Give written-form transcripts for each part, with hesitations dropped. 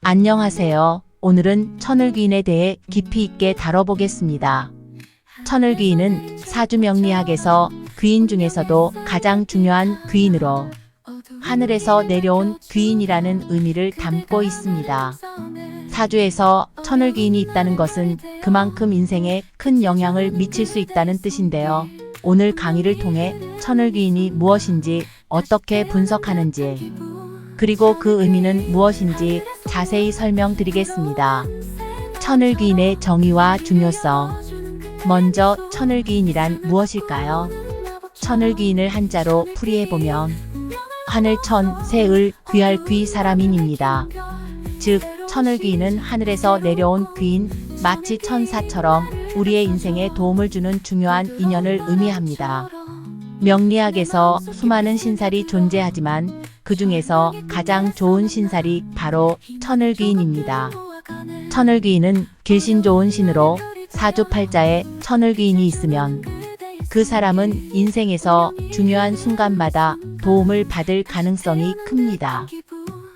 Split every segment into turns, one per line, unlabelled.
안녕하세요. 오늘은 천을귀인에 대해 깊이 있게 다뤄보겠습니다. 천을귀인은 사주명리학에서 귀인 중에서도 가장 중요한 귀인으로 하늘에서 내려온 귀인이라는 의미를 담고 있습니다. 사주에서 천을귀인이 있다는 것은 그만큼 인생에 큰 영향을 미칠 수 있다는 뜻인데요. 오늘 강의를 통해 천을귀인이 무엇인지, 어떻게 분석하는지, 그리고 그 의미는 무엇인지 자세히 설명드리겠습니다. 천을귀인의 정의와 중요성. 먼저 천을귀인이란 무엇일까요? 천을귀인을 한자로 풀이해보면 하늘천, 새을, 귀할 귀 사람인입니다. 즉, 천을귀인은 하늘에서 내려온 귀인, 마치 천사처럼 우리의 인생에 도움을 주는 중요한 인연을 의미합니다. 명리학에서 수많은 신살이 존재하지만 그 중에서 가장 좋은 신살이 바로 천을귀인입니다. 천을귀인은 길신 좋은 신으로 사주팔자에 천을귀인이 있으면 그 사람은 인생에서 중요한 순간마다 도움을 받을 가능성이 큽니다.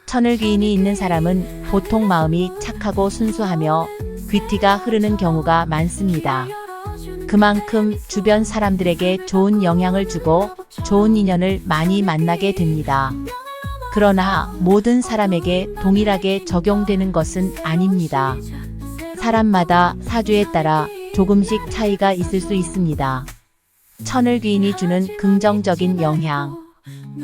천을귀인이 있는 사람은 보통 마음이 착하고 순수하며 귀티가 흐르는 경우가 많습니다. 그만큼 주변 사람들에게 좋은 영향을 주고 좋은 인연을 많이 만나게 됩니다. 그러나 모든 사람에게 동일하게 적용되는 것은 아닙니다. 사람마다 사주에 따라 조금씩 차이가 있을 수 있습니다. 천을귀인이 주는 긍정적인 영향.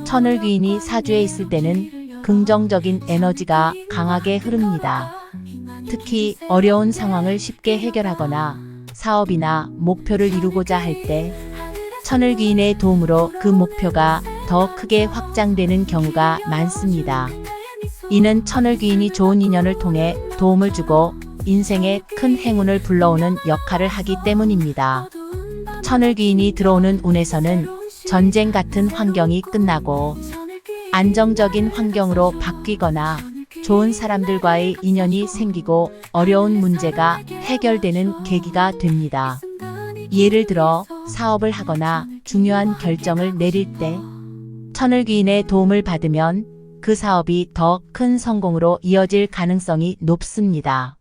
천을귀인이 사주에 있을 때는 긍정적인 에너지가 강하게 흐릅니다. 특히 어려운 상황을 쉽게 해결하거나 사업이나 목표를 이루고자 할 때 천을귀인의 도움으로 그 목표가 더 크게 확장되는 경우가 많습니다. 이는 천을귀인이 좋은 인연을 통해 도움을 주고 인생에 큰 행운을 불러오는 역할을 하기 때문입니다. 천을귀인이 들어오는 운에서는 전쟁 같은 환경이 끝나고 안정적인 환경으로 바뀌거나 좋은 사람들과의 인연이 생기고 어려운 문제가 해결되는 계기가 됩니다. 예를 들어 사업을 하거나 중요한 결정을 내릴 때 천을귀인의 도움을 받으면 그 사업이 더 큰 성공으로 이어질 가능성이 높습니다.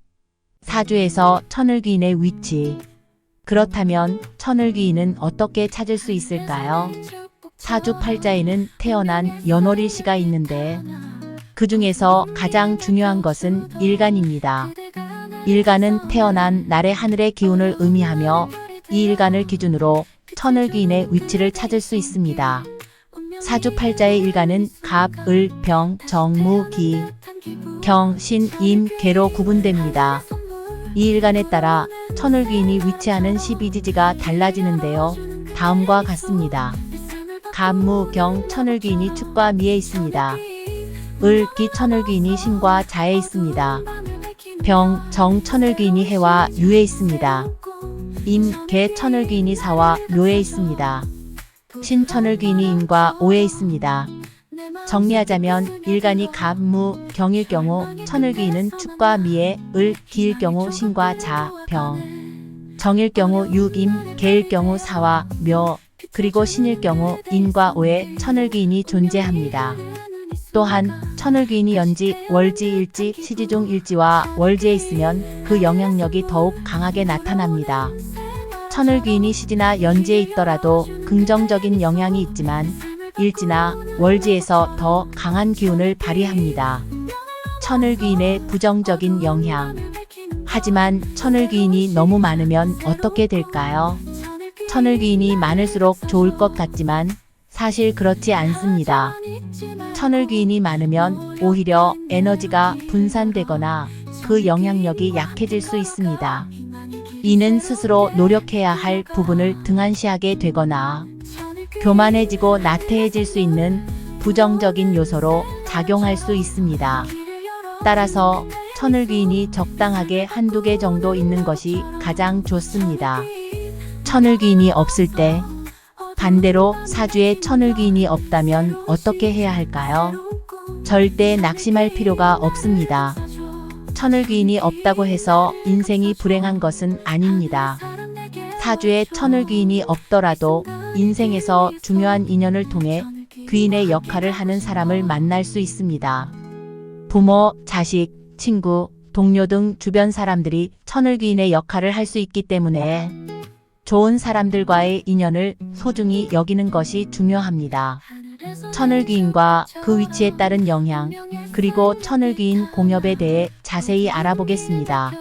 사주에서 천을귀인의 위치. 그렇다면 천을귀인은 어떻게 찾을 수 있을까요? 사주팔자에는 태어난 연월일시가 있는데 그 중에서 가장 중요한 것은 일간입니다. 일간은 태어난 날의 하늘의 기운을 의미하며 이 일간을 기준으로 천을귀인의 위치를 찾을 수 있습니다. 사주팔자의 일간은 갑, 을, 병, 정, 무, 기, 경, 신, 임, 계로 구분됩니다. 이 일간에 따라 천을귀인이 위치하는 12지지가 달라지는데요. 다음과 같습니다. 갑, 무, 경, 천을귀인이 축과 미에 있습니다. 을, 기, 천을귀인이 신과 자에 있습니다. 병, 정, 천을귀인이 해와 유에 있습니다. 임, 계, 천을귀인이 사와 묘에 있습니다. 신, 천을귀인이 임과 오에 있습니다. 정리하자면 일간이 갑, 무, 경일 경우 천을귀인은 축과 미에, 을, 기일 경우 신과 자, 병, 정일 경우 유, 임, 계일 경우 사와 묘, 그리고 신일 경우 인과 오에 천을귀인이 존재합니다. 또한 천을귀인이 연지, 월지, 일지, 시지중 일지와 월지에 있으면 그 영향력이 더욱 강하게 나타납니다. 천을귀인이 시지나 연지에 있더라도 긍정적인 영향이 있지만 일지나 월지에서 더 강한 기운을 발휘합니다. 천을귀인의 부정적인 영향. 하지만 천을귀인이 너무 많으면 어떻게 될까요? 천을귀인이 많을수록 좋을 것 같지만 사실 그렇지 않습니다. 천을귀인이 많으면 오히려 에너지가 분산되거나 그 영향력이 약해질 수 있습니다. 이는 스스로 노력해야 할 부분을 등한시하게 되거나 교만해지고 나태해질 수 있는 부정적인 요소로 작용할 수 있습니다. 따라서 천을귀인이 적당하게 한두 개 정도 있는 것이 가장 좋습니다. 천을귀인이 없을 때 반대로 사주에 천을귀인이 없다면 어떻게 해야 할까요? 절대 낙심할 필요가 없습니다. 천을귀인이 없다고 해서 인생이 불행한 것은 아닙니다. 사주에 천을귀인이 없더라도 인생에서 중요한 인연을 통해 귀인의 역할을 하는 사람을 만날 수 있습니다. 부모, 자식, 친구, 동료 등 주변 사람들이 천을귀인의 역할을 할 수 있기 때문에 좋은 사람들과의 인연을 소중히 여기는 것이 중요합니다. 천을귀인과 그 위치에 따른 영향, 그리고 천을귀인 공엽에 대해 자세히 알아보겠습니다.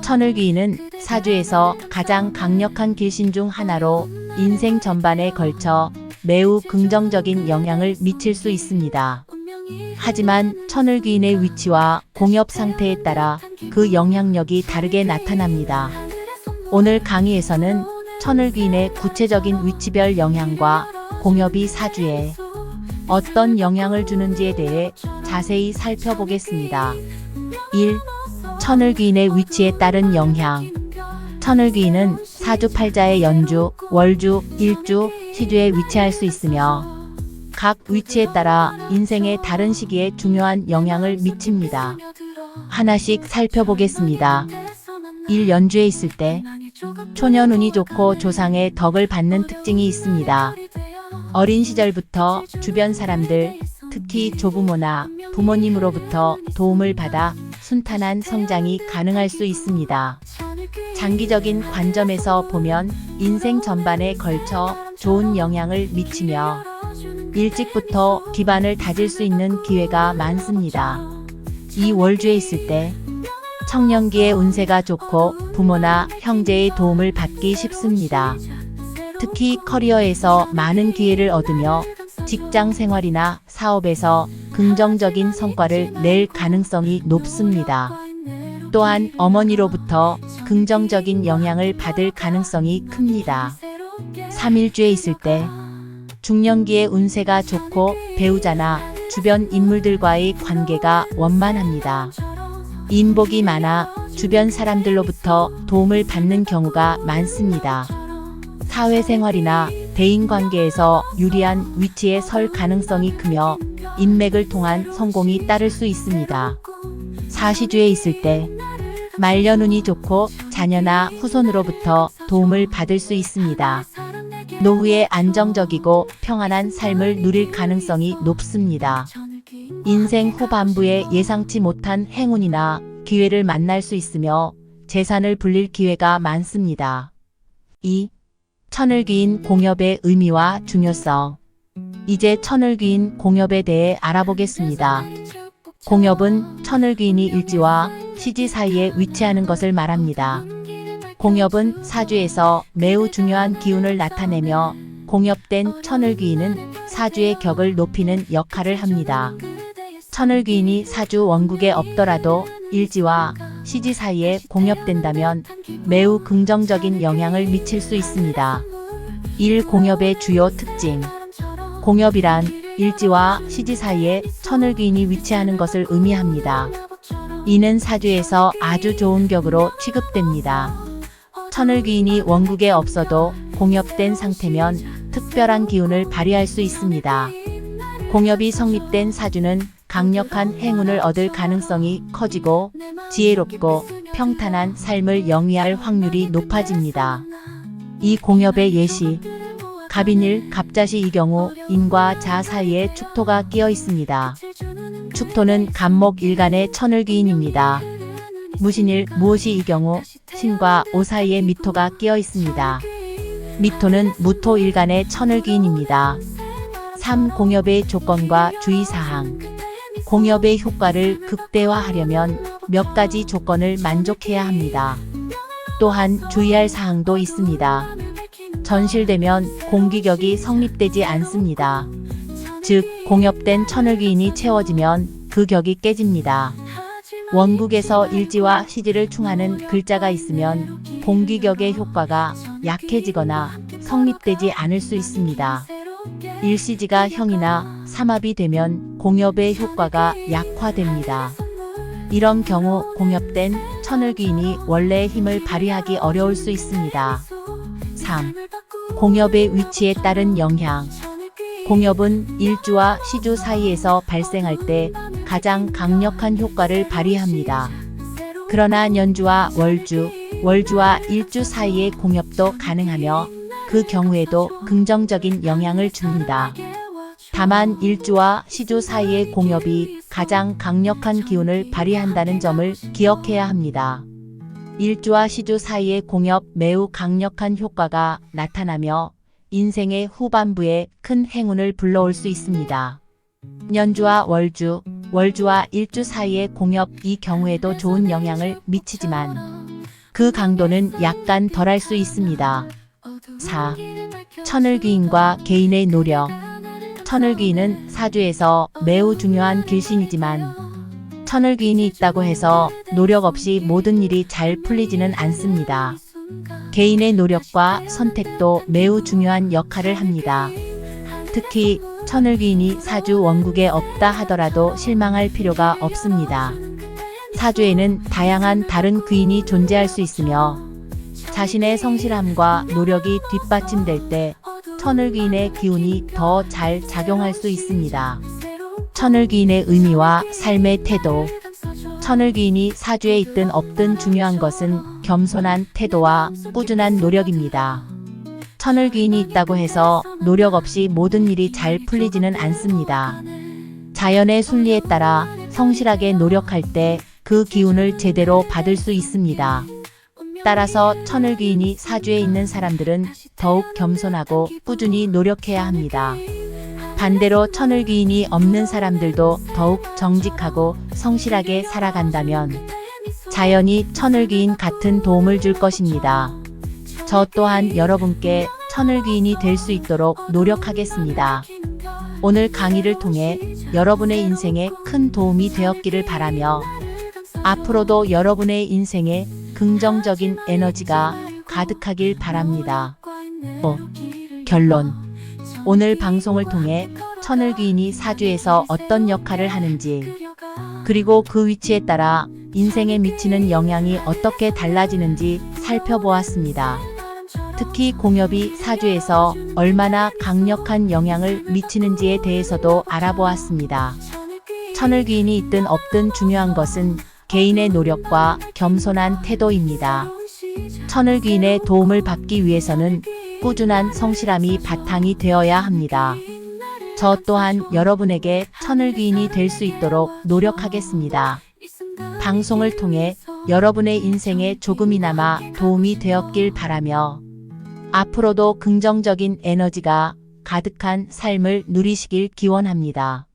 천을귀인은 사주에서 가장 강력한 길신 중 하나로 인생 전반에 걸쳐 매우 긍정적인 영향을 미칠 수 있습니다. 하지만 천을귀인의 위치와 공엽 상태에 따라 그 영향력이 다르게 나타납니다. 오늘 강의에서는 천을귀인의 구체적인 위치별 영향과 공엽이 사주에 어떤 영향을 주는지에 대해 자세히 살펴보겠습니다. 1. 천을귀인의 위치에 따른 영향. 천을귀인은 사주 팔자의 연주, 월주, 일주, 시주에 위치할 수 있으며 각 위치에 따라 인생의 다른 시기에 중요한 영향을 미칩니다. 하나씩 살펴보겠습니다. 1. 연주에 있을 때 초년운이 좋고 조상의 덕을 받는 특징이 있습니다. 어린 시절부터 주변 사람들, 특히 조부모나 부모님으로부터 도움을 받아 순탄한 성장이 가능할 수 있습니다. 장기적인 관점에서 보면 인생 전반에 걸쳐 좋은 영향을 미치며 일찍부터 기반을 다질 수 있는 기회가 많습니다. 이 월주에 있을 때 청년기의 운세가 좋고 부모나 형제의 도움을 받기 쉽습니다. 특히 커리어에서 많은 기회를 얻으며 직장 생활이나 사업에서 긍정적인 성과를 낼 가능성이 높습니다. 또한 어머니로부터 긍정적인 영향을 받을 가능성이 큽니다. 3일주에 있을 때 중년기의 운세가 좋고 배우자나 주변 인물들과의 관계가 원만합니다. 인복이 많아 주변 사람들로부터 도움을 받는 경우가 많습니다. 사회생활이나 대인관계에서 유리한 위치에 설 가능성이 크며 인맥을 통한 성공이 따를 수 있습니다. 사시주에 있을 때 말년운이 좋고 자녀나 후손으로부터 도움을 받을 수 있습니다. 노후에 안정적이고 평안한 삶을 누릴 가능성이 높습니다. 인생 후반부에 예상치 못한 행운이나 기회를 만날 수 있으며 재산을 불릴 기회가 많습니다. 2. 천을귀인 공엽의 의미와 중요성. 이제 천을귀인 공엽에 대해 알아보겠습니다. 공엽은 천을귀인이 일지와 시지 사이에 위치하는 것을 말합니다. 공엽은 사주에서 매우 중요한 기운을 나타내며 공엽된 천을귀인은 사주의 격을 높이는 역할을 합니다. 천을귀인이 사주 원국에 없더라도 일지와 시지 사이에 공엽된다면 매우 긍정적인 영향을 미칠 수 있습니다. 1. 공엽의 주요 특징. 공엽이란 일지와 시지 사이에 천을귀인이 위치하는 것을 의미합니다. 이는 사주에서 아주 좋은 격으로 취급됩니다. 천을귀인이 원국에 없어도 공엽된 상태면 특별한 기운을 발휘할 수 있습니다. 공엽이 성립된 사주는 강력한 행운을 얻을 가능성이 커지고 지혜롭고 평탄한 삶을 영위할 확률이 높아집니다. 이 공엽의 예시. 갑인일, 갑자시 이 경우 인과 자 사이에 축토가 끼어 있습니다. 축토는 갑목 일간의 천을귀인입니다. 무신일, 무오시 이 경우 신과 오 사이에 미토가 끼어 있습니다. 미토는 무토 일간의 천을귀인입니다. 3. 공엽의 조건과 주의사항. 공엽의 효과를 극대화하려면 몇 가지 조건을 만족해야 합니다. 또한 주의할 사항도 있습니다. 전실되면 공기격이 성립되지 않습니다. 즉, 공엽된 천을귀인이 채워지면 그 격이 깨집니다. 원국에서 일지와 시지를 충하는 글자가 있으면 공기격의 효과가 약해지거나 성립되지 않을 수 있습니다. 일시지가 형이나 삼합이 되면 공엽의 효과가 약화됩니다. 이런 경우 공엽된 천을귀인이 원래의 힘을 발휘하기 어려울 수 있습니다. 3. 공엽의 위치에 따른 영향. 공엽은 일주와 시주 사이에서 발생할 때 가장 강력한 효과를 발휘합니다. 그러나 연주와 월주, 월주와 일주 사이의 공엽도 가능하며 그 경우에도 긍정적인 영향을 줍니다. 다만 일주와 시주 사이의 공엽이 가장 강력한 기운을 발휘한다는 점을 기억해야 합니다. 일주와 시주 사이의 공엽 매우 강력한 효과가 나타나며 인생의 후반부에 큰 행운을 불러올 수 있습니다. 년주와 월주, 월주와 일주 사이의 공엽 이 경우에도 좋은 영향을 미치지만 그 강도는 약간 덜할 수 있습니다. 4. 천을귀인과 개인의 노력. 천을귀인은 사주에서 매우 중요한 길신이지만 천을귀인이 있다고 해서 노력 없이 모든 일이 잘 풀리지는 않습니다. 개인의 노력과 선택도 매우 중요한 역할을 합니다. 특히 천을귀인이 사주 원국에 없다 하더라도 실망할 필요가 없습니다. 사주에는 다양한 다른 귀인이 존재할 수 있으며 자신의 성실함과 노력이 뒷받침될 때 천을귀인의 기운이 더 잘 작용할 수 있습니다. 천을귀인의 의미와 삶의 태도. 천을귀인이 사주에 있든 없든 중요한 것은 겸손한 태도와 꾸준한 노력입니다. 천을귀인이 있다고 해서 노력 없이 모든 일이 잘 풀리지는 않습니다. 자연의 순리에 따라 성실하게 노력할 때 그 기운을 제대로 받을 수 있습니다. 따라서 천을귀인이 사주에 있는 사람들은 더욱 겸손하고 꾸준히 노력해야 합니다. 반대로 천을귀인이 없는 사람들도 더욱 정직하고 성실하게 살아간다면 자연이 천을귀인 같은 도움을 줄 것입니다. 저 또한 여러분께 천을귀인이 될 수 있도록 노력하겠습니다. 오늘 강의를 통해 여러분의 인생에 큰 도움이 되었기를 바라며 앞으로도 여러분의 인생에 긍정적인 에너지가 가득하길 바랍니다. 결론. 오늘 방송을 통해 천을귀인이 사주에서 어떤 역할을 하는지, 그리고 그 위치에 따라 인생에 미치는 영향이 어떻게 달라지는지 살펴보았습니다. 특히 공엽이 사주에서 얼마나 강력한 영향을 미치는지에 대해서도 알아보았습니다. 천을귀인이 있든 없든 중요한 것은 개인의 노력과 겸손한 태도입니다. 천을귀인의 도움을 받기 위해서는 꾸준한 성실함이 바탕이 되어야 합니다. 저 또한 여러분에게 천을귀인이 될 수 있도록 노력하겠습니다. 방송을 통해 여러분의 인생에 조금이나마 도움이 되었길 바라며 앞으로도 긍정적인 에너지가 가득한 삶을 누리시길 기원합니다.